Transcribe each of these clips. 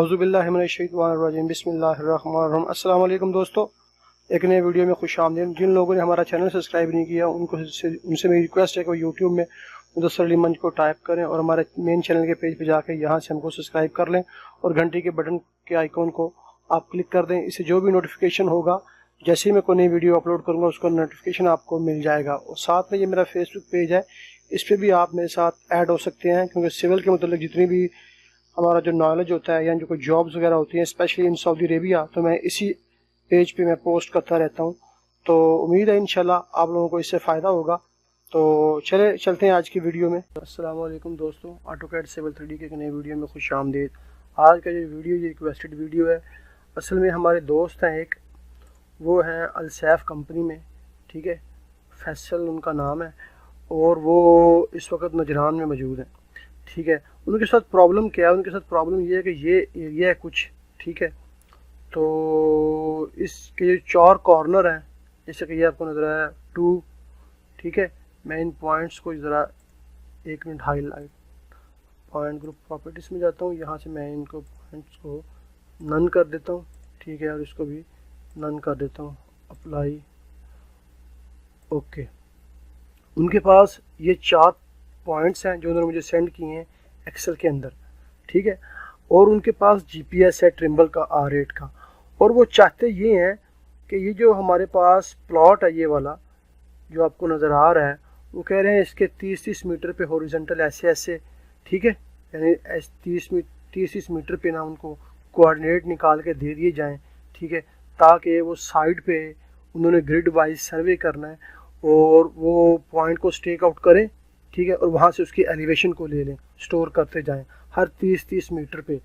औज़ुबिल्लाहिमिनश्शैतानिर्रजीम बिस्मिल्लाहिर्रहमानिर्रहीम। अस्सलाम वालेकुम दोस्तों, एक नए वीडियो में खुश आमदीद। जिन लोगों ने हमारा चैनल सब्सक्राइब नहीं किया उनसे मेरी रिक्वेस्ट है कि वो यूट्यूब में मुदस्सर अली मंच को टाइप करें और हमारे मेन चैनल के पेज पे जाकर यहाँ से हमको सब्सक्राइब कर लें और घंटी के बटन के आइकॉन को आप क्लिक कर दें। इससे जो भी नोटिफिकेशन होगा, जैसे ही मैं कोई नई वीडियो अपलोड करूँगा उसका नोटिफिकेशन आपको मिल जाएगा। और साथ में ये मेरा फेसबुक पेज है, इस पर भी आप मेरे साथ ऐड हो सकते हैं, क्योंकि सिविल के मतलब जितनी भी हमारा जो नॉलेज होता है या जो कोई जॉब्स वगैरह होती हैं स्पेशली इन सऊदी अरेबिया, तो मैं इसी पेज पे मैं पोस्ट करता रहता हूँ। तो उम्मीद है इंशाल्लाह आप लोगों को इससे फ़ायदा होगा। तो चलते हैं आज की वीडियो में। अस्सलाम वालेकुम दोस्तों, ऑटोकैड सिविल 3D के एक नए वीडियो में खुश आमदीद। आज का जो वीडियो ये रिक्वेस्टेड वीडियो है। असल में हमारे दोस्त हैं एक, वो हैं अलसैफ कंपनी में, ठीक है, फैसल उनका नाम है और वो इस वक्त नजरान में मौजूद हैं, ठीक है। उनके साथ प्रॉब्लम क्या है? उनके साथ प्रॉब्लम ये है कि ये एरिया है कुछ, ठीक है, तो इसके जो 4 कॉर्नर हैं, जैसे कि ये आपको नज़र आया 2, ठीक है। मैं इन पॉइंट्स को ज़रा 1 minute highlight point group properties में जाता हूँ। यहाँ से मैं इनको पॉइंट्स को नन कर देता हूँ, ठीक है, और इसको भी नन कर देता हूँ। Apply, okay. उनके पास ये 4 पॉइंट्स हैं जो उन्होंने मुझे सेंड किए हैं एक्सेल के अंदर, ठीक है। और उनके पास जीपीएस है ट्रिम्बल का R8 का, और वो चाहते ये हैं कि ये जो हमारे पास प्लॉट है, ये वाला जो आपको नज़र आ रहा है, वो कह रहे हैं इसके 30-30 मीटर पे हॉरिजॉन्टल ऐसे, ठीक है, यानी 30-30 मीटर पे ना उनको कोऑर्डिनेट निकाल के दे दिए जाएं, ठीक है, ताकि वो साइड पे उन्होंने ग्रिड वाइज सर्वे करना है और वो पॉइंट को स्टेक आउट करें, ठीक है, और वहाँ से उसकी एलिवेशन को ले लें, स्टोर करते जाएं हर 30-30 मीटर पे।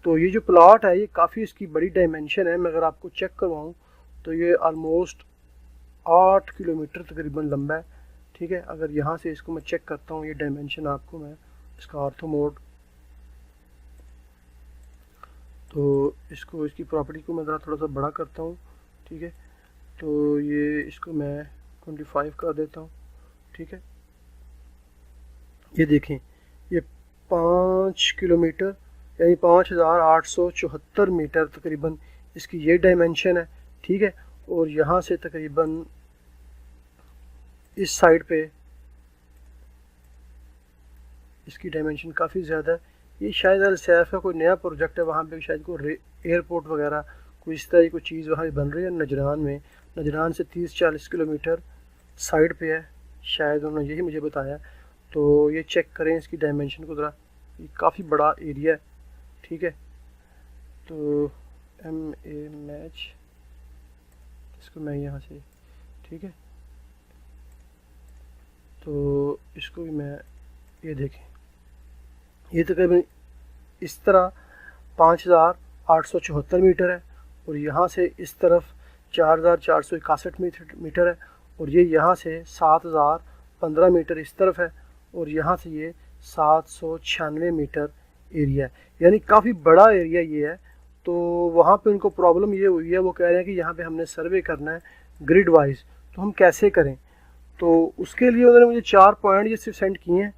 तो ये जो प्लॉट है ये काफ़ी इसकी बड़ी डायमेंशन है। मैं अगर आपको चेक करवाऊँ तो ये ऑलमोस्ट 8 किलोमीटर तकरीबन लंबा है, ठीक है। अगर यहाँ से इसको मैं चेक करता हूँ, ये डायमेंशन आपको मैं इसका ऑर्थो मोड, तो इसकी प्रॉपर्टी को मैं ज़रा थोड़ा सा बड़ा करता हूँ, ठीक है। तो ये इसको मैं 25 कर देता हूँ, ठीक है। ये देखें, ये 5 किलोमीटर यानी 5874 मीटर तकरीबन इसकी ये डायमेंशन है, ठीक है। और यहाँ से तकरीबन इस साइड पे इसकी डायमेंशन काफ़ी ज़्यादा है। ये शायद अलसैफ का कोई नया प्रोजेक्ट है, वहाँ पे शायद कोई एयरपोर्ट वगैरह कोई इस तरह की कोई चीज़ वहाँ बन रही है नजरान में। नजरान से 30-40 किलोमीटर साइड पे है, शायद उन्होंने यही मुझे बताया। तो ये चेक करें इसकी डायमेंशन को ज़रा, ये काफ़ी बड़ा एरिया है, ठीक है। तो MA मैच, इसको मैं यहाँ से, ठीक है, तो इसको भी मैं, ये देखें, ये तकरीबन इस तरह 5874 मीटर है और यहाँ से इस तरफ 4461 मीटर है और ये यहाँ से 7015 मीटर इस तरफ है और यहाँ से ये 796 मीटर एरिया है, यानी काफ़ी बड़ा एरिया ये है। तो वहाँ पे उनको प्रॉब्लम ये हुई है, वो कह रहे हैं कि यहाँ पे हमने सर्वे करना है ग्रिड वाइज, तो हम कैसे करें? तो उसके लिए उन्होंने मुझे 4 पॉइंट ये सिर्फ सेंड किए हैं।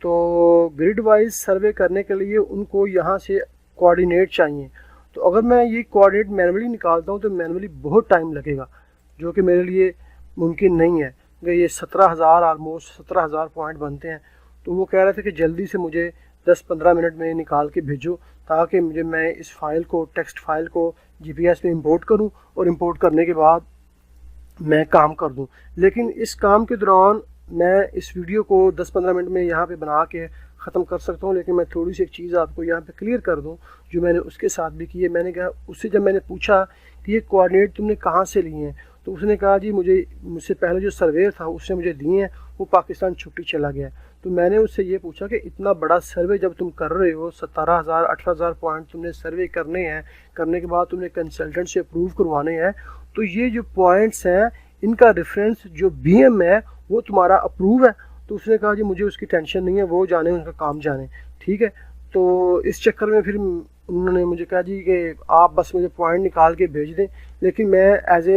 तो ग्रिड वाइज सर्वे करने के लिए उनको यहाँ से कोऑर्डिनेट चाहिए। तो अगर मैं ये कोऑर्डिनेट मैनुअली निकालता हूँ तो मैनुअली बहुत टाइम लगेगा, जो कि मेरे लिए मुमकिन नहीं है। ये 17,000 ऑलमोस्ट 17,000 पॉइंट बनते हैं। तो वो कह रहे थे कि जल्दी से मुझे 10-15 मिनट में निकाल के भेजो, ताकि मैं इस फाइल को, टेक्स्ट फाइल को जीपीएस में इंपोर्ट करूं और इंपोर्ट करने के बाद मैं काम कर दूं। लेकिन इस काम के दौरान मैं इस वीडियो को 10-15 मिनट में यहाँ पे बना के ख़त्म कर सकता हूँ, लेकिन मैं थोड़ी सी एक चीज़ आपको यहाँ पे क्लियर कर दूँ जो मैंने उसके साथ भी की है। मैंने कहा, उससे जब मैंने पूछा कि ये कोऑर्डिनेट तुमने कहाँ से लिए हैं, तो उसने कहा जी मुझसे पहले जो सर्वे था उसने मुझे दिए हैं, वो पाकिस्तान छुट्टी चला गया। तो मैंने उससे ये पूछा कि इतना बड़ा सर्वे जब तुम कर रहे हो, 17,000-18,000 पॉइंट तुमने सर्वे करने हैं, करने के बाद तुमने कंसल्टेंट से अप्रूव करवाने हैं, तो ये जो पॉइंट्स हैं इनका रेफरेंस जो BM है वो तुम्हारा अप्रूव है? तो उसने कहा जी मुझे उसकी टेंशन नहीं है, वो जाने, उनका काम जाने, ठीक है। तो इस चक्कर में फिर उन्होंने मुझे कहा जी कि आप बस मुझे पॉइंट निकाल के भेज दें। लेकिन मैं एज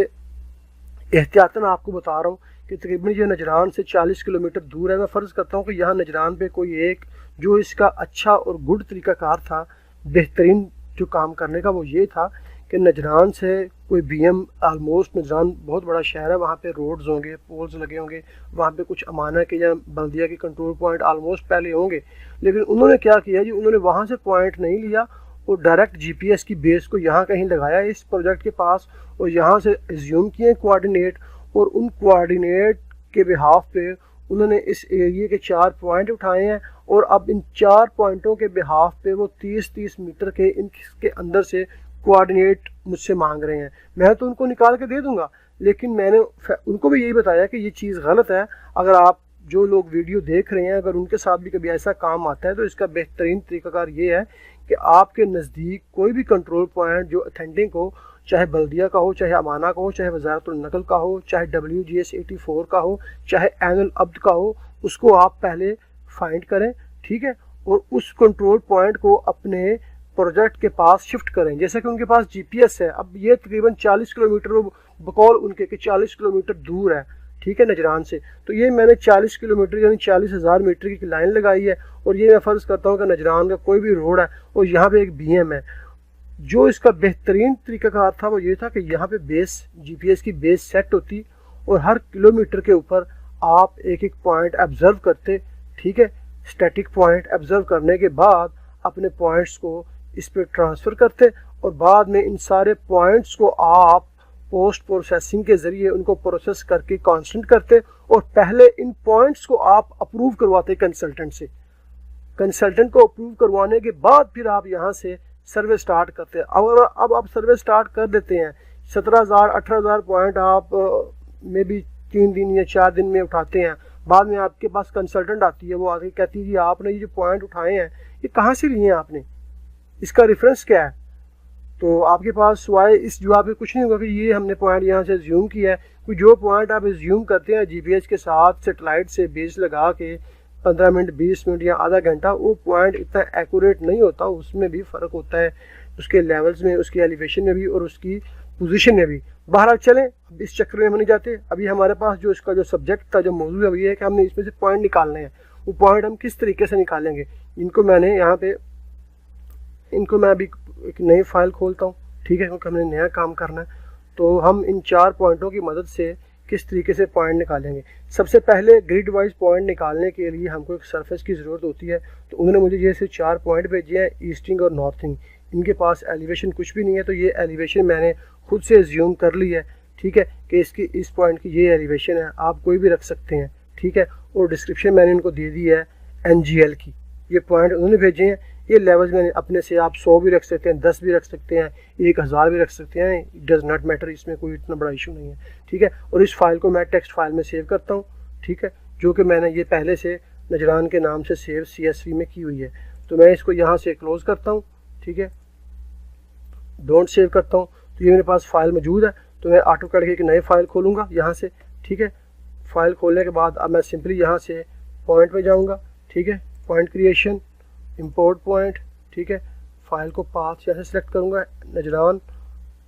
एहतियातन आपको बता रहा हूँ कि तकरीबन ये नजरान से 40 किलोमीटर दूर है। मैं फ़र्ज़ करता हूँ कि यहाँ नजरान पे कोई एक जो इसका अच्छा और गुड तरीक़ाकार था, बेहतरीन जो काम करने का वो ये था कि नजरान से कोई बीएम, आलमोस्ट नजरान बहुत बड़ा शहर है, वहाँ पे रोड्स होंगे, पोल्स लगे होंगे, वहाँ पे कुछ अमाना के या बल्दिया के कंट्रोल पॉइंट आलमोस्ट पहले होंगे। लेकिन उन्होंने क्या किया जी, उन्होंने वहाँ से पॉइंट नहीं लिया और डायरेक्ट जीपीएस की बेस को यहाँ कहीं लगाया इस प्रोजेक्ट के पास, और यहाँ से एज्यूम किए कोऑर्डिनेट, और उन कोऑर्डिनेट के बिहाफ पे उन्होंने इस एरिया के 4 पॉइंट उठाए हैं, और अब इन 4 पॉइंटों के बिहाफ पे वो 30-30 मीटर के इनके अंदर से कोऑर्डिनेट मुझसे मांग रहे हैं। मैं तो उनको निकाल के दे दूंगा, लेकिन मैंने उनको भी यही बताया कि ये चीज़ गलत है। अगर आप जो लोग वीडियो देख रहे हैं, अगर उनके साथ भी कभी ऐसा काम आता है तो इसका बेहतरीन तरीकाकार ये है कि आपके नज़दीक कोई भी कंट्रोल पॉइंट जो अथेंटिक हो, चाहे बल्दिया का हो, चाहे अमाना का हो, चाहे वजारतुल नकल का हो, चाहे WGS 84 का हो, चाहे एनुअल अब्द का हो, उसको आप पहले फाइंड करें, ठीक है, और उस कंट्रोल पॉइंट को अपने प्रोजेक्ट के पास शिफ्ट करें। जैसे कि उनके पास जीपीएस है, अब ये तकरीबन 40 किलोमीटर, वो बकौल उनके कि 40 किलोमीटर दूर है, ठीक है, नजरान से। तो ये मैंने 40 किलोमीटर यानी 40,000 मीटर की लाइन लगाई है, और ये मैं फ़र्ज़ करता हूँ कि नजरान का कोई भी रोड है और यहाँ पे एक बीएम है। जो इसका बेहतरीन तरीकाकार था वो ये था कि यहाँ पे बेस, जीपीएस की बेस सेट होती, और हर किलोमीटर के ऊपर आप एक एक पॉइंट ऑब्जर्व करते, ठीक है, स्टैटिक पॉइंट ऑब्जर्व करने के बाद अपने पॉइंट्स को इस पर ट्रांसफ़र करते, और बाद में इन सारे पॉइंट्स को आप पोस्ट प्रोसेसिंग के ज़रिए उनको प्रोसेस करके कांस्टेंट करते, और पहले इन पॉइंट्स को आप अप्रूव करवाते कंसल्टेंट से। कंसल्टेंट को अप्रूव करवाने के बाद फिर आप यहाँ से सर्वे स्टार्ट करते हैं। अब आप सर्वे स्टार्ट कर देते हैं, 17,000-18,000 पॉइंट आप में भी 3 दिन या 4 दिन में उठाते हैं। बाद में आपके पास कंसल्टेंट आती है, वो आगे कहती है जी आपने ये जो पॉइंट उठाए हैं ये कहाँ से लिए हैं आपने, इसका रेफरेंस क्या है। तो आपके पास सिवाय इस जवाब में कुछ नहीं होगा कि ये हमने पॉइंट यहाँ से ज्यूम किया है। कोई जो पॉइंट आप ज्यूम करते हैं जीपीएस के साथ सेटेलाइट से बेस लगा के 15 मिनट, 20 मिनट या आधा घंटा, वो पॉइंट इतना एक्यूरेट नहीं होता, उसमें भी फ़र्क होता है, उसके लेवल्स में, उसकी एलिवेशन में भी और उसकी पोजीशन में भी। बहरहाल चलें, अब इस चक्कर में हम नहीं जाते। अभी हमारे पास जो इसका जो सब्जेक्ट था, जो मौजूद है, वो ये है कि हमने इसमें से पॉइंट निकालने हैं। वो पॉइंट हम किस तरीके से निकालेंगे, इनको मैंने यहाँ पे, इनको मैं अभी एक नई फाइल खोलता हूँ, ठीक है, क्योंकि हमने नया काम करना है। तो हम इन 4 पॉइंटों की मदद से किस तरीके से पॉइंट निकालेंगे। सबसे पहले ग्रिड वाइज पॉइंट निकालने के लिए हमको एक सरफेस की ज़रूरत होती है। तो उन्होंने मुझे ये सिर्फ 4 पॉइंट भेजे हैं, ईस्टिंग और नॉर्थिंग। इनके पास एलिवेशन कुछ भी नहीं है, तो ये एलिवेशन मैंने खुद से ज्यूम कर ली है, ठीक है, कि इसकी इस पॉइंट की ये एलिवेशन है, आप कोई भी रख सकते हैं, ठीक है। और डिस्क्रिप्शन मैंने इनको दे दी है NGL की, ये पॉइंट उन्होंने भेजे हैं। ये लेवल्स मैंने अपने से, आप 100 भी रख सकते हैं, 10 भी रख सकते हैं, 1000 भी रख सकते हैं, इट डज़ नॉट मैटर, इसमें कोई इतना बड़ा इशू नहीं है, ठीक है। और इस फाइल को मैं टेक्स्ट फाइल में सेव करता हूँ, ठीक है, जो कि मैंने ये पहले से नजरान के नाम से सेव CSV में की हुई है। तो मैं इसको यहाँ से क्लोज़ करता हूँ, ठीक है, डोंट सेव करता हूँ। तो ये मेरे पास फाइल मौजूद है। तो मैं AutoCAD की एक नई फाइल खोलूँगा यहाँ से, ठीक है। फाइल खोलने के बाद अब मैं सिंपली यहाँ से पॉइंट में जाऊँगा, ठीक है, पॉइंट क्रिएशन, इंपोर्ट पॉइंट, ठीक है, फाइल को पाथ यहाँ से सिलेक्ट करूँगा, नजरान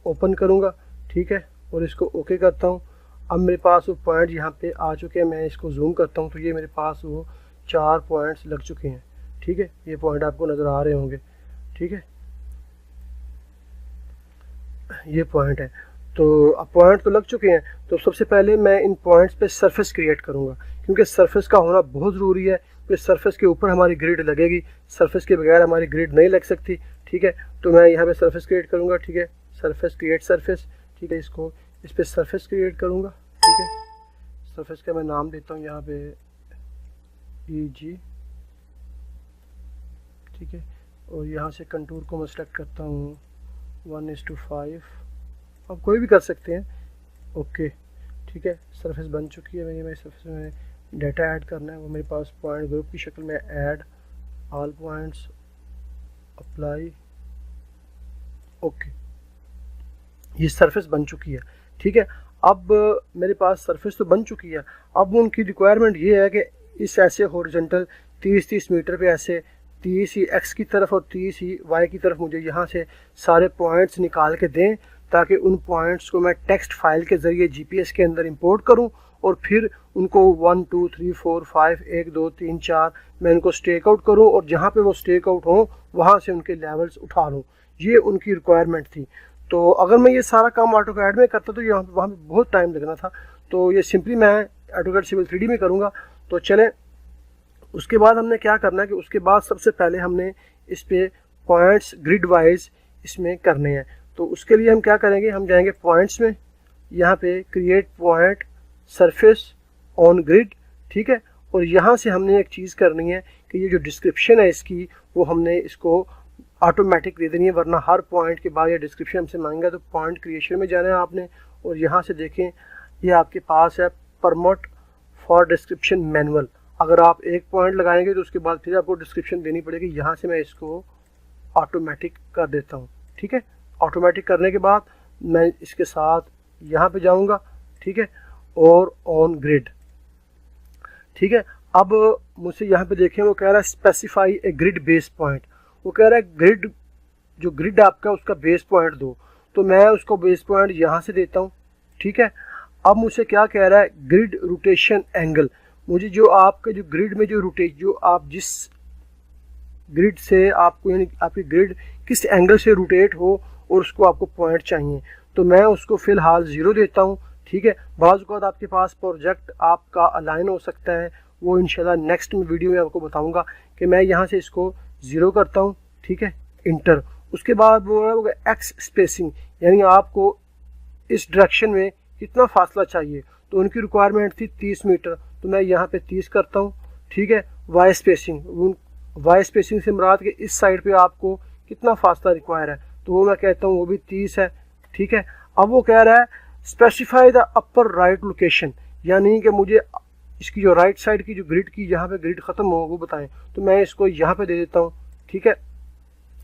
ओपन करूँगा, ठीक है, और इसको ओके करता हूँ। अब मेरे पास वो पॉइंट यहाँ पे आ चुके हैं, मैं इसको जूम करता हूँ तो ये मेरे पास वो 4 पॉइंट्स लग चुके हैं, ठीक है। ये पॉइंट आपको नज़र आ रहे होंगे, ठीक है, ये पॉइंट है। तो अब पॉइंट तो लग चुके हैं, तो सबसे पहले मैं इन पॉइंट्स पे सरफेस क्रिएट करूँगा, क्योंकि सरफेस का होना बहुत ज़रूरी है। तो सरफेस के ऊपर हमारी ग्रिड लगेगी, सरफेस के बगैर हमारी ग्रिड नहीं लग सकती, ठीक है। तो मैं यहाँ पे सरफेस क्रिएट करूँगा, ठीक है, सरफेस क्रिएट सरफेस, ठीक है, इसको इस पर सरफेस क्रिएट करूँगा, ठीक है। सरफेस का मैं नाम देता हूँ यहाँ पे EG, ठीक है, और यहाँ से कंटूर को मैं सेलेक्ट करता हूँ 1:5, आप कोई भी कर सकते हैं, ओके, ठीक है। सरफेस बन चुकी है, मेरी सरफेस में डाटा ऐड करना है, वो मेरे पास पॉइंट ग्रुप की शक्ल में add all points, apply, okay, ये सरफेस बन चुकी है, ठीक है। अब मेरे पास सरफेस तो बन चुकी है। अब उनकी रिक्वायरमेंट ये है कि इस ऐसे हॉरिजॉन्टल 30-30 मीटर पे ऐसे 30 ही X की तरफ और 30 ही Y की तरफ मुझे यहाँ से सारे पॉइंट्स निकाल के दें, ताकि उन पॉइंट्स को मैं टेक्स्ट फाइल के ज़रिए जीपीएस के अंदर इंपोर्ट करूं, और फिर उनको 1 2 3 4 5 1 2 3 4 मैं इनको स्टेक आउट करूं, और जहां पे वो स्टेक आउट हों वहां से उनके लेवल्स उठा लूं। ये उनकी रिक्वायरमेंट थी। तो अगर मैं ये सारा काम ऑटोकैड में करता तो यहाँ वहाँ पे बहुत टाइम लगना था। तो ये सिंपली मैं ऑटोकैड सिविल 3D में करूँगा। तो चलें, उसके बाद हमने क्या करना है कि उसके बाद सबसे पहले हमने इस पे पॉइंट्स ग्रिड वाइज इसमें करने हैं। तो उसके लिए हम क्या करेंगे, हम जाएंगे पॉइंट्स में, यहाँ पे create point surface on grid, ठीक है। और यहाँ से हमने एक चीज़ करनी है कि ये जो डिस्क्रिप्शन है इसकी, वो हमने इसको ऑटोमेटिक दे देनी है, वरना हर पॉइंट के बाद ये डिस्क्रिप्शन हमसे मांगेगा। तो पॉइंट क्रिएशन में जाना है आपने, और यहाँ से देखें ये आपके पास है परमिट फॉर डिस्क्रिप्शन मैनुअल। अगर आप एक पॉइंट लगाएंगे तो उसके बाद फिर आपको डिस्क्रिप्शन देनी पड़ेगी। यहाँ से मैं इसको ऑटोमेटिक कर देता हूँ, ठीक है। ऑटोमेटिक करने के बाद मैं इसके साथ यहाँ पे जाऊँगा, ठीक है, और ऑन ग्रिड, ठीक है। अब मुझसे यहाँ पे देखें वो कह रहा है specify a grid base point. वो कह रहा है ग्रिड, जो ग्रिड आपका उसका बेस पॉइंट दो। तो मैं उसको बेस पॉइंट यहाँ से देता हूँ, ठीक है। अब मुझसे क्या कह रहा है, ग्रिड रोटेशन एंगल। मुझे जो आपके जो ग्रिड में जो आप जिस ग्रिड से आपको, यानी आपकी ग्रिड किस एंगल से रोटेट हो और उसको आपको पॉइंट चाहिए, तो मैं उसको फ़िलहाल 0 देता हूँ, ठीक है। बाज़ औक़ात आपके पास प्रोजेक्ट आपका अलाइन हो सकता है, वो इंशाल्लाह नेक्स्ट वीडियो में आपको बताऊँगा कि मैं यहाँ से इसको 0 करता हूँ, ठीक है, इंटर। उसके बाद वो होगा एक्स स्पेसिंग, यानी आपको इस डायरेक्शन में कितना फासला चाहिए। तो उनकी रिक्वायरमेंट थी 30 मीटर, तो मैं यहाँ पे 30 करता हूँ, ठीक है। वाई स्पेसिंग, वाई स्पेसिंग से मुराद के इस साइड पे आपको कितना फासला रिक्वायर है, तो वो मैं कहता हूँ वो भी 30 है, ठीक है। अब वो कह रहा है specify the upper right location, यानी कि मुझे इसकी जो राइट साइड की जो ग्रिड की जहाँ पे ग्रिड ख़त्म हो वो बताएं। तो मैं इसको यहाँ पे दे देता हूँ, ठीक है।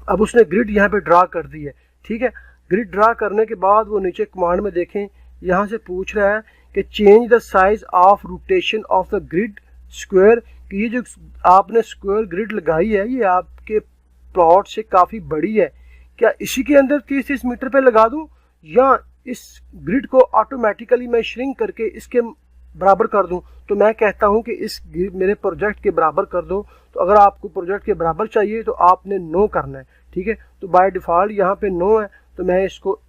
अब उसने ग्रिड यहाँ पे ड्रा कर दी है, ठीक है। ग्रिड ड्रा करने के बाद वो नीचे कमांड में देखें, यहाँ से पूछ रहा है कि change the size of rotation of the grid square, कि ये जो आपने स्क्वायर ग्रिड लगाई है ये आपके प्लॉट से काफ़ी बड़ी है, क्या इसी के अंदर 30-30 मीटर पे लगा दूं, या इस ग्रिड को ऑटोमेटिकली मैं श्रिंक करके इसके बराबर कर दूं। तो मैं कहता हूं कि इस मेरे प्रोजेक्ट के बराबर कर दो। तो अगर आपको प्रोजेक्ट के बराबर चाहिए तो आपने नो करना है, ठीक है। तो बाय डिफ़ॉल्ट यहाँ पे नो है, तो मैं इसको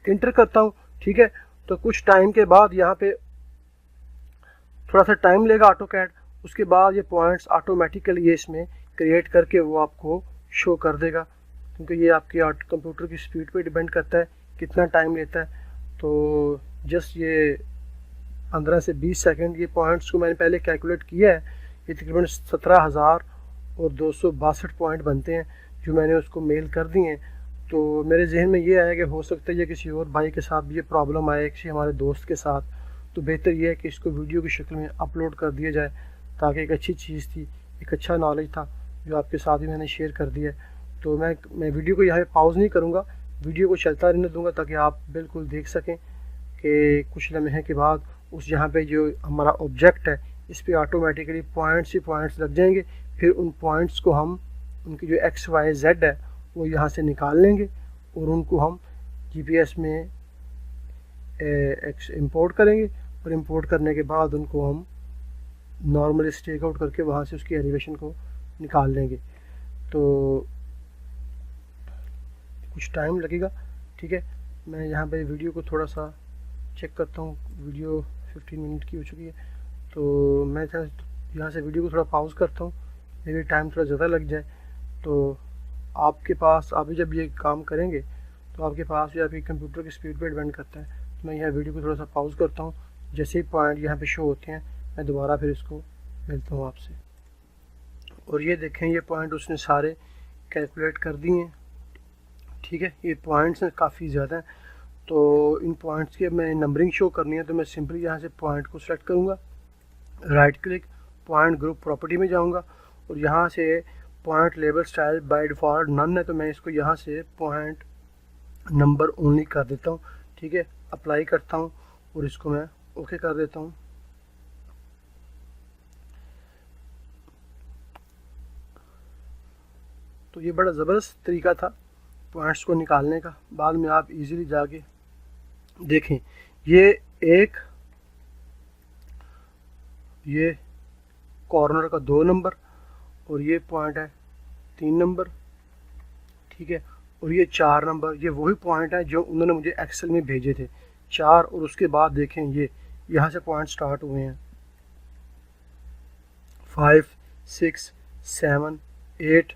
इंटर करता हूँ, ठीक है। तो कुछ टाइम के बाद यहाँ पे थोड़ा सा टाइम लेगा ऑटोकैड, उसके बाद ये पॉइंट्स ऑटोमेटिकली ये इसमें क्रिएट करके वो आपको शो कर देगा, क्योंकि ये आपकी कंप्यूटर की स्पीड पे डिपेंड करता है कितना टाइम लेता है। तो जस्ट ये 15 से 20 सेकंड, ये पॉइंट्स को मैंने पहले कैलकुलेट किया है, ये तकरीबन 17,262 पॉइंट बनते हैं जो मैंने उसको मेल कर दिए हैं। तो मेरे जहन में ये आया कि हो सकता है ये किसी और भाई के साथ भी ये प्रॉब्लम आए, किसी हमारे दोस्त के साथ। तो बेहतर ये है कि इसको वीडियो की शक्ल में अपलोड कर दिया जाए, ताकि एक अच्छी चीज़ थी, एक अच्छा नॉलेज था जो आपके साथ भी मैंने शेयर कर दिया है। तो मैं वीडियो को यहाँ पे पॉज नहीं करूँगा, वीडियो को चलता रहने दूँगा ताकि आप बिल्कुल देख सकें कि कुछ लम्हे के बाद उस यहाँ पे जो हमारा ऑब्जेक्ट है इस पर ऑटोमेटिकली पॉइंट्स ही पॉइंट्स लग जाएंगे। फिर उन पॉइंट्स को हम, उनकी जो एक्स वाई जेड है वो यहाँ से निकाल लेंगे और उनको हम GPS में इंपोर्ट करेंगे, और इंपोर्ट करने के बाद उनको हम नॉर्मली स्टेक आउट करके वहाँ से उसकी एलिवेशन को निकाल लेंगे। तो कुछ टाइम लगेगा, ठीक है। मैं यहाँ पे वीडियो को थोड़ा सा चेक करता हूँ, वीडियो 15 मिनट की हो चुकी है। तो मैं यहाँ से वीडियो को थोड़ा पॉज करता हूँ, मेरी टाइम थोड़ा ज़्यादा लग जाए। तो आपके पास अभी जब ये काम करेंगे तो आपके पास या आपकी कंप्यूटर की स्पीड पे डिपेंड करता है। तो मैं यहाँ वीडियो को थोड़ा सा पॉज करता हूँ, जैसे ही पॉइंट यहाँ पे शो होते हैं मैं दोबारा फिर इसको मिलता हूँ आपसे। और ये देखें, ये पॉइंट उसने सारे कैलकुलेट कर दिए हैं, ठीक है। ये पॉइंट्स हैं काफ़ी ज़्यादा हैं, तो इन पॉइंट्स की मैं नंबरिंग शो करनी है। तो मैं सिंपली यहाँ से पॉइंट को सेलेक्ट करूँगा, right click, point group property में जाऊँगा, और यहाँ से point label style by default none है, तो मैं इसको यहाँ से पॉइंट नंबर ओनली कर देता हूँ, ठीक है। अप्लाई करता हूँ और इसको मैं ओके कर देता हूँ। तो ये बड़ा ज़बरदस्त तरीका था पॉइंट्स को निकालने का। बाद में आप इजीली जाके देखें, ये कॉर्नर का 2 नंबर और ये पॉइंट है 3 नंबर, ठीक है। और ये 4 नंबर, ये वही पॉइंट है जो उन्होंने मुझे एक्सेल में भेजे थे 4। और उसके बाद देखें ये यहाँ से पॉइंट स्टार्ट हुए हैं 5, 6, 7, 8,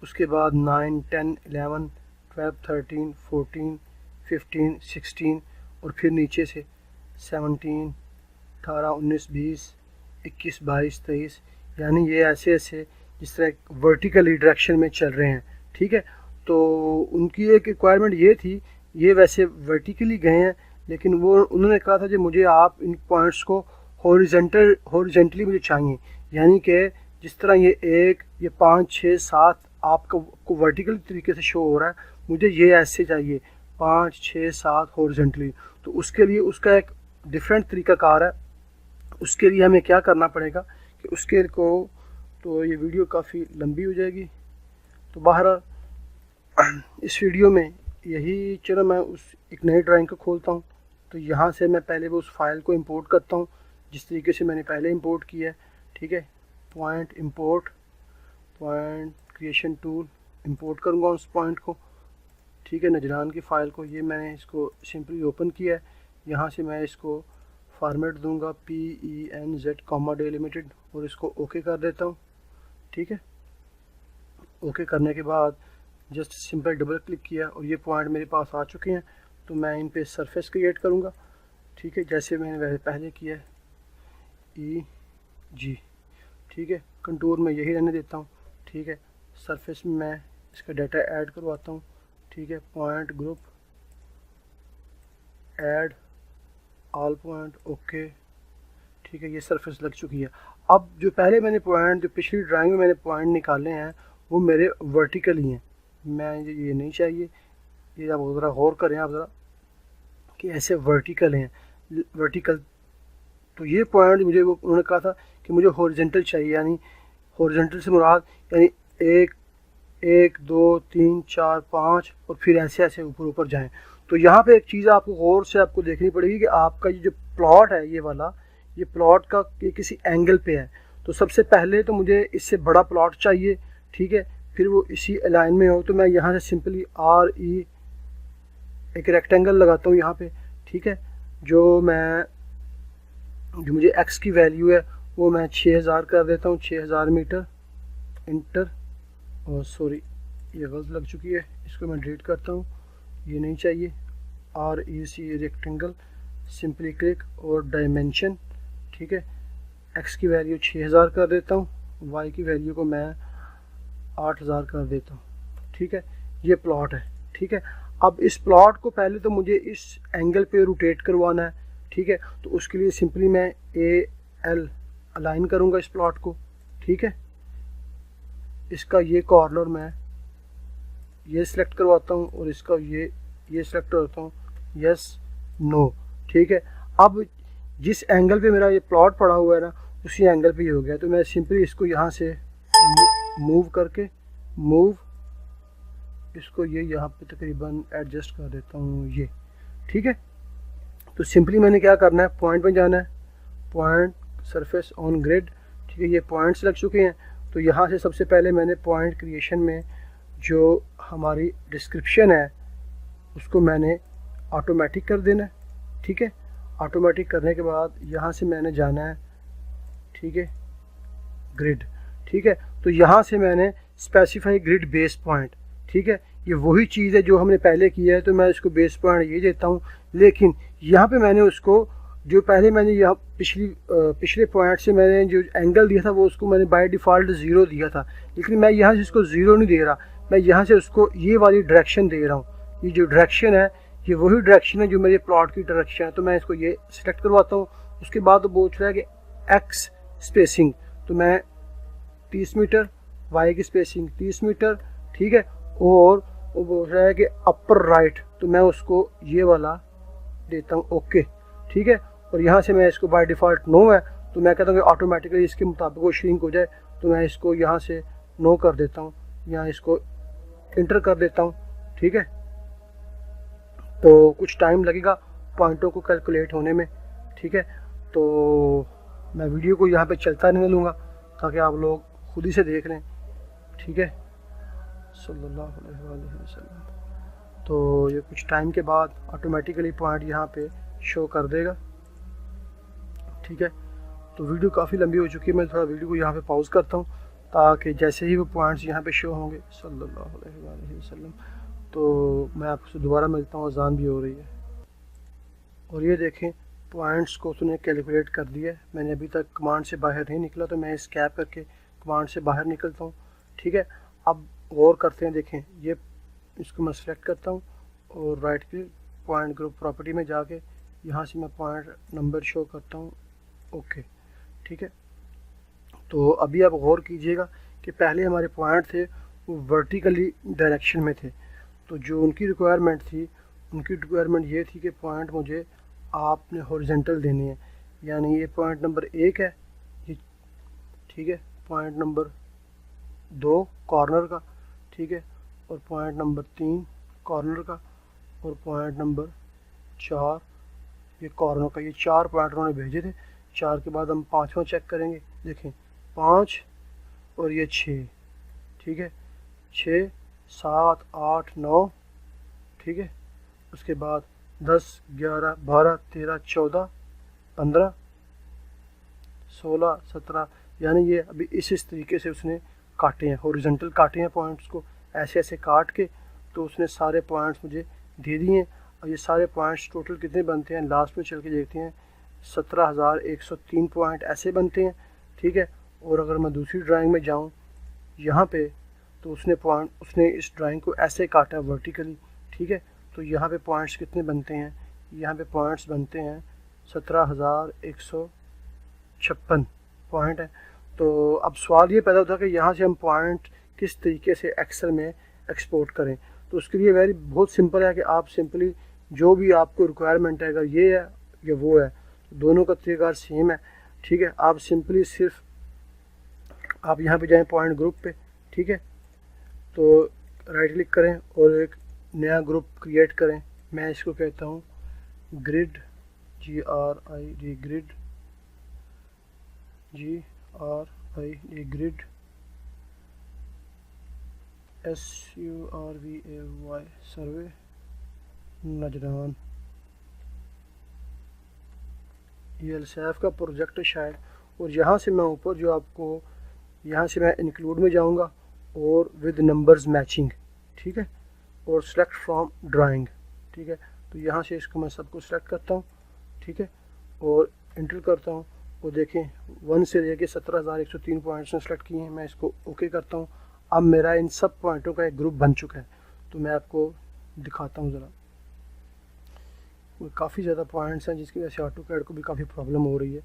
उसके बाद 9, 10, 11, 12, 13, 14, 15, 16 और फिर नीचे से 17, 18, 19, 20, 21, 22, 23, यानी ये ऐसे ऐसे जिस तरह वर्टिकली डायरेक्शन में चल रहे हैं। ठीक है, तो उनकी एक रिक्वायरमेंट ये थी, ये वैसे वर्टिकली गए हैं लेकिन वो उन्होंने कहा था कि मुझे आप इन पॉइंट्स को हॉरिजेंटली मुझे चाहिए, यानी कि जिस तरह ये 1, ये 5, 6, 7 आपको वर्टिकल तरीके से शो हो रहा है, मुझे ये ऐसे चाहिए 5, 6, 7 हॉरिजेंटली। तो उसके लिए उसका एक डिफरेंट तरीक़ाकार है। उसके लिए हमें क्या करना पड़ेगा कि उसके को, तो ये वीडियो काफ़ी लंबी हो जाएगी, तो बहरहाल इस वीडियो में यही, चलो मैं उस एक नई ड्राइंग को खोलता हूँ। तो यहाँ से मैं पहले वो उस फाइल को इंपोर्ट करता हूँ जिस तरीके से मैंने पहले इंपोर्ट किया है। ठीक है, point import, point creation tool, import करूँगा उस पॉइंट को। ठीक है, नजरान की फ़ाइल को, ये मैंने इसको सिंपली ओपन किया है। यहाँ से मैं इसको फॉर्मेट दूंगा PENZ कॉमा डिलिमिटेड और इसको ओके कर देता हूँ। ठीक है, ओके करने के बाद जस्ट सिंपल डबल क्लिक किया और ये पॉइंट मेरे पास आ चुके हैं। तो मैं इन पे सरफेस क्रिएट करूँगा। ठीक है, जैसे मैंने वैसे पहले किया है EG। ठीक है, कंटूर में यही रहने देता हूँ। ठीक है, सरफेस में मैं इसका डाटा ऐड करवाता हूँ। ठीक है, point group add all point, okay. ठीक है, ये सरफेस लग चुकी है। अब जो पहले मैंने पॉइंट, जो पिछली ड्राइंग में मैंने पॉइंट निकाले हैं वो मेरे वर्टिकल ही हैं, मैं ये नहीं चाहिए। ये आप ज़रा गौर करें आप ज़रा कि ऐसे वर्टिकल हैं, वर्टिकल। तो ये पॉइंट मुझे वो उन्होंने कहा था कि मुझे हॉरिजॉन्टल चाहिए, यानी हॉरिजॉन्टल से मुराद यानी 1, 2, 3, 4, 5 और फिर ऐसे ऐसे ऊपर ऊपर जाएं। तो यहाँ पे एक चीज़ आपको गौर से आपको देखनी पड़ेगी कि आपका ये जो प्लॉट है, ये वाला, ये प्लॉट का ये किसी एंगल पे है। तो सबसे पहले तो मुझे इससे बड़ा प्लॉट चाहिए। ठीक है, फिर वो इसी अलाइन में हो। तो मैं यहाँ से सिंपली RE एक रेक्टेंगल लगाता हूँ यहाँ पे। ठीक है, जो मुझे x की वैल्यू है वो मैं 6000 कर देता हूँ, 6000 मीटर। इंटर, और सॉरी ये गलत लग चुकी है, इसको मैं डिलीट करता हूँ, ये नहीं चाहिए। REC रेक्टेंगल, सिंपली क्लिक और डायमेंशन। ठीक है, x की वैल्यू 6000 कर देता हूँ, y की वैल्यू को मैं 8000 कर देता हूँ। ठीक है, ये प्लॉट है। ठीक है, अब इस प्लॉट को पहले तो मुझे इस एंगल पे रोटेट करवाना है। ठीक है, तो उसके लिए सिंपली मैं AL अलाइन करूँगा इस प्लॉट को। ठीक है, इसका ये कॉर्नर मैं ये सिलेक्ट करवाता हूँ और इसका ये सिलेक्ट करता हूँ, यस नो। ठीक है, अब जिस एंगल पे मेरा ये प्लॉट पड़ा हुआ है ना, उसी एंगल पे ये हो गया। तो मैं सिंपली इसको यहाँ से मूव करके इसको ये यहाँ पे तकरीबन एडजस्ट कर देता हूँ ये। ठीक है, तो सिंपली मैंने क्या करना है, पॉइंट में जाना है, पॉइंट सरफेस ऑन ग्रिड। ठीक है, ये पॉइंट्स लग चुके हैं। तो यहाँ से सबसे पहले मैंने पॉइंट क्रिएशन में जो हमारी डिस्क्रिप्शन है उसको मैंने ऑटोमेटिक कर देना है। ठीक है, ऑटोमेटिक करने के बाद यहाँ से मैंने जाना है, ठीक है, ग्रिड। ठीक है, तो यहाँ से मैंने स्पेसिफाई ग्रिड बेस पॉइंट। ठीक है, ये वही चीज़ है जो हमने पहले किया है, तो मैं इसको बेस पॉइंट ये देता हूँ। लेकिन यहाँ पे मैंने उसको जो पहले मैंने यहाँ पिछले पॉइंट से मैंने जो एंगल दिया था वो उसको मैंने बाय डिफ़ॉल्ट 0 दिया था, लेकिन मैं यहाँ से इसको 0 नहीं दे रहा, मैं यहाँ से उसको ये वाली डायरेक्शन दे रहा हूँ। ये जो डायरेक्शन है ये वही डायरेक्शन है जो मेरे प्लॉट की डायरेक्शन है। तो मैं इसको ये सिलेक्ट करवाता हूँ। उसके बाद वो पूछ रहा है कि एक्स स्पेसिंग, तो मैं 30 मीटर, वाई की स्पेसिंग 30 मीटर। ठीक है, और वो बोल रहा है कि अपर राइट, तो मैं उसको ये वाला देता हूँ, ओके। ठीक है, और यहाँ से मैं इसको बाय डिफ़ॉल्ट नो है, तो मैं कहता हूँ कि ऑटोमेटिकली इसके मुताबिक वो श्रिंक हो जाए। तो मैं इसको यहाँ से नो कर देता हूँ, यहाँ इसको इंटर कर देता हूँ। ठीक है, तो कुछ टाइम लगेगा पॉइंटों को कैलकुलेट होने में। ठीक है, तो मैं वीडियो को यहाँ पे चलता रहने लूँगा ताकि आप लोग खुद ही से देख लें। ठीक है, सल्लल्लाहु अलैहि वसल्लम। तो ये कुछ टाइम के बाद ऑटोमेटिकली पॉइंट यहाँ पे शो कर देगा। ठीक है, तो वीडियो काफ़ी लंबी हो चुकी है, मैं थोड़ा वीडियो को यहाँ पे पॉज करता हूँ ताकि जैसे ही वो पॉइंट्स यहाँ पे शो होंगे सल्लल्लाहु अलैहि वसल्लम, तो मैं आपसे दोबारा मिलता हूँ। अजान भी हो रही है। और ये देखें पॉइंट्स को उसने कैलकुलेट कर दिया है। मैंने अभी तक कमांड से बाहर नहीं निकला, तो मैं स्कैप करके कमांड से बाहर निकलता हूँ। ठीक है, अब गौर करते हैं। देखें ये इसको मैं सेलेक्ट करता हूँ और right click point group property में जाके यहाँ से मैं पॉइंट नंबर शो करता हूँ। ओके, ठीक है। तो अभी आप गौर कीजिएगा कि पहले हमारे पॉइंट थे वो वर्टिकली डायरेक्शन में थे, तो जो उनकी रिक्वायरमेंट थी, उनकी रिक्वायरमेंट ये थी कि पॉइंट मुझे आपने हॉरिजॉन्टल देने हैं। यानी ये पॉइंट नंबर 1 है ये, ठीक है, पॉइंट नंबर 2 कॉर्नर का, ठीक है, और पॉइंट नंबर 3 कॉर्नर का, और पॉइंट नंबर 4 ये कॉर्नर का। ये 4 पॉइंट उन्होंने भेजे थे। 4 के बाद हम 5वां चेक करेंगे। देखें 5 और ये 6, ठीक है, 6 7 8 9, ठीक है, उसके बाद 10 11 12 13 14 15 16 17, यानी ये अभी इस तरीके से उसने काटे हैं, हॉरिजॉन्टल काटे हैं पॉइंट्स को, ऐसे ऐसे काट के। तो उसने सारे पॉइंट्स मुझे दे दिए हैं। और ये सारे पॉइंट्स टोटल कितने बनते हैं, लास्ट में चल के देखते हैं। 17,103 पॉइंट ऐसे बनते हैं। ठीक है, और अगर मैं दूसरी ड्राइंग में जाऊं यहाँ पे, तो उसने इस ड्राइंग को ऐसे काटा वर्टिकली। ठीक है, तो यहाँ पे पॉइंट्स कितने बनते हैं, यहाँ पे पॉइंट्स बनते हैं 17,156 पॉइंट है। तो अब सवाल ये पैदा होता है कि यहाँ से हम पॉइंट किस तरीके से एक्सेल में एक्सपोर्ट करें। तो उसके लिए बहुत सिंपल है कि आप सिंपली जो भी आपको रिक्वायरमेंट है, अगर ये है या वो है, दोनों का तरीका सेम है। ठीक है, आप सिंपली सिर्फ आप यहाँ पे जाएं पॉइंट ग्रुप पे, ठीक है, तो राइट क्लिक करें और एक नया ग्रुप क्रिएट करें। मैं इसको कहता हूँ ग्रिड, GRID, ग्रिड, SURVEY, सर्वे नजरान। ये एलसैफ का प्रोजेक्ट है शायद। और यहाँ से मैं ऊपर जो आपको, यहाँ से मैं इंक्लूड में जाऊँगा और विद नंबर्स मैचिंग, ठीक है, और सेलेक्ट फ्रॉम ड्राइंग। ठीक है, तो यहाँ से इसको मैं सबको सेलेक्ट करता हूँ। ठीक है, और इंटर करता हूँ। और देखें 1 से लेके 17,103 पॉइंट्स में सेलेक्ट किए हैं। मैं इसको ओके करता हूँ। अब मेरा इन सब पॉइंटों का एक ग्रुप बन चुका है। तो मैं आपको दिखाता हूँ ज़रा। काफ़ी ज़्यादा पॉइंट्स हैं जिसकी वजह से ऑटोकैड को भी काफ़ी प्रॉब्लम हो रही है।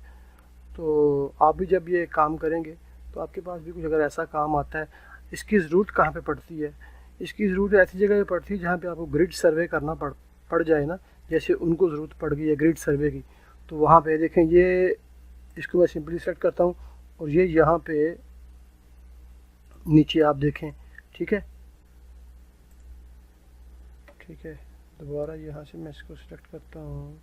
तो आप भी जब ये काम करेंगे तो आपके पास भी कुछ अगर ऐसा काम आता है, इसकी ज़रूरत कहाँ पे पड़ती है, इसकी ज़रूरत ऐसी जगह पे पड़ती है जहाँ पे आपको ग्रिड सर्वे करना पड़ जाए ना, जैसे उनको ज़रूरत पड़ गई है ग्रिड सर्वे की। तो वहाँ पे देखें, ये इसको मैं सिंपली सेलेक्ट करता हूँ और ये यहाँ पे नीचे आप देखें। ठीक है, ठीक है, दोबारा यहाँ से मैं इसको सेलेक्ट करता हूँ।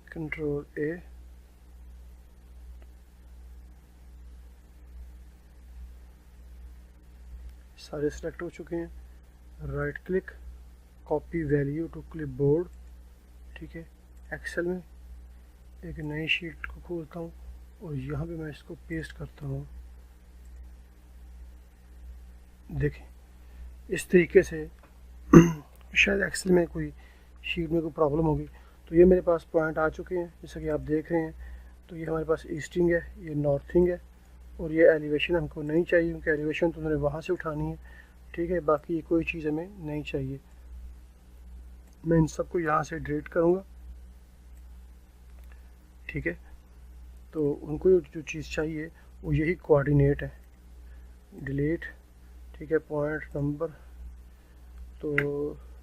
कंट्रोल A, सारे सेलेक्ट हो चुके हैं। Right click, copy value to clipboard. ठीक है, एक्सेल में एक नई शीट को खोलता हूँ और यहाँ पे मैं इसको पेस्ट करता हूँ। देखें इस तरीके से शायद एक्सेल में कोई शीट में कोई प्रॉब्लम होगी। तो ये मेरे पास पॉइंट आ चुके हैं जैसा कि आप देख रहे हैं। तो ये हमारे पास ईस्टिंग है, ये नॉर्थिंग है, और ये एलिवेशन हमको नहीं चाहिए क्योंकि एलिवेशन तो उन्होंने वहाँ से उठानी है। ठीक है, बाकी ये कोई चीज़ हमें नहीं चाहिए। मैं इन सबको यहाँ से डिलीट करूँगा। ठीक है, तो उनको जो चीज़ चाहिए वो यही कोऑर्डिनेट है, डिलीट। ठीक है, पॉइंट नंबर, तो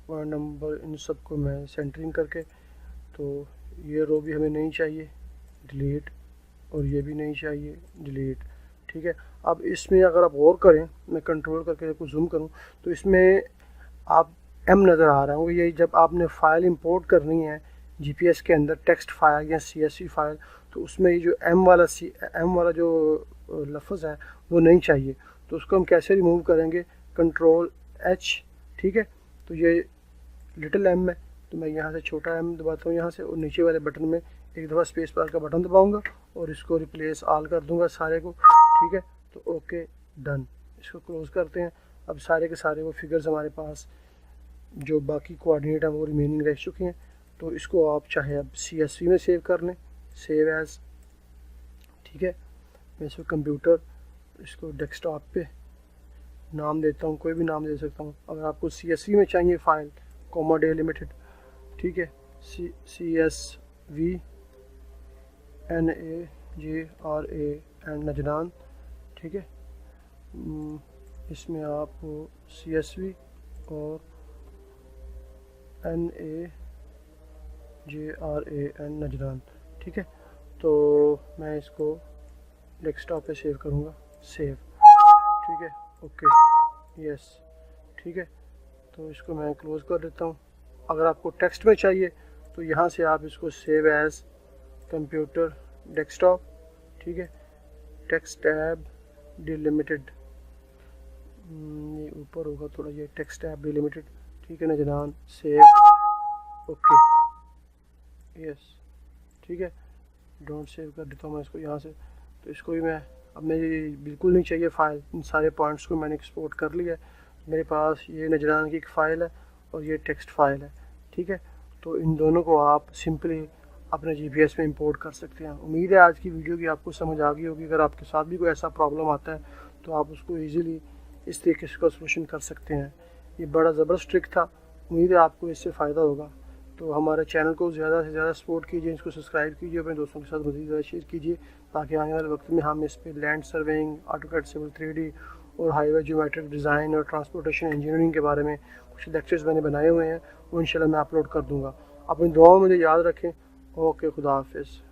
पॉइंट नंबर इन सबको मैं सेंटरिंग करके, तो ये रो भी हमें नहीं चाहिए, डिलीट, और ये भी नहीं चाहिए, डिलीट। ठीक है, अब इसमें अगर आप गौर करें, मैं कंट्रोल करके इसको जूम करूं तो इसमें आप M नज़र आ रहा है। ये जब आपने फ़ाइल इंपोर्ट करनी है GPS के अंदर, टेक्स्ट फाइल या CSV फाइल, तो उसमें ये जो एम वाला जो लफ्ज़ है वो नहीं चाहिए। तो उसको हम कैसे रिमूव करेंगे, कंट्रोल एच, ठीक है। तो ये लिटिल एम है, तो मैं यहाँ से छोटा एम दबाता हूँ यहाँ से, और नीचे वाले बटन में एक दफ़ा स्पेस बार का बटन दबाऊंगा और इसको रिप्लेस ऑल कर दूंगा सारे को, ठीक है। तो ओके डन, इसको क्लोज़ करते हैं। अब सारे के सारे वो फिगर्स हमारे पास जो बाकी कोऑर्डिनेट हैं वो रिमेनिंग रह चुके हैं। तो इसको आप चाहे अब CSV में सेव कर लें, सेव एज़, ठीक है। मैं इसको कंप्यूटर, इसको डेस्कटॉप पे नाम देता हूँ, कोई भी नाम दे सकता हूँ। अगर आपको CSV में चाहिए फ़ाइल कोमा डे लिमिटेड, ठीक है, CSV NAJRAN नजरान, ठीक है। इसमें आप CSV और NAJRAN नजरान, ठीक है। तो मैं इसको डेस्कटॉप पे सेव करूँगा, सेव, ठीक है, ओके, यस, ठीक है। तो इसको मैं क्लोज़ कर देता हूँ। अगर आपको टेक्स्ट में चाहिए तो यहाँ से आप इसको सेव एज़ कंप्यूटर डेस्कटॉप, ठीक है, टेक्स्ट टैब डिलिमिटेड, ये ऊपर होगा थोड़ा, ये टेक्स्ट टैब डिलिमिटेड, ठीक है, नजरान, सेव, ओके, यस, ठीक है। डोंट सेव कर देता हूँ मैं इसको यहाँ से। तो इसको भी मैं, अब मुझे बिल्कुल नहीं चाहिए फ़ाइल, इन सारे पॉइंट्स को मैंने एक्सपोर्ट कर लिया है। मेरे पास ये नजरान की एक फ़ाइल है और ये टेक्स्ट फ़ाइल है, ठीक है। तो इन दोनों को आप सिंपली अपने GPS में इंपोर्ट कर सकते हैं। उम्मीद है आज की वीडियो की आपको समझ आ गई होगी। अगर आपके साथ भी कोई ऐसा प्रॉब्लम आता है तो आप उसको ईज़िली इस तरीके से उसका सोल्यूशन कर सकते हैं। ये बड़ा ज़बरदस्त ट्रिक था, उम्मीद है आपको इससे फ़ायदा होगा। तो हमारे चैनल को ज़्यादा से ज़्यादा सपोर्ट कीजिए, इसको सब्सक्राइब कीजिए, अपने दोस्तों के साथ मज़ीद ज़्यादा शेयर कीजिए, ताकि आने वाले वक्त में हम इस पर land surveying, AutoCAD civil 3D और हाईवे ज्योमेट्रिक डिज़ाइन और ट्रांसपोर्टेशन इंजीनियरिंग के बारे में कुछ लेक्चर्स मैंने बनाए हुए हैं, वो इंशाल्लाह मैं अपलोड कर दूँगा। अपनी दुआओं में मुझे याद रखें। ओके, खुदा हाफिज़।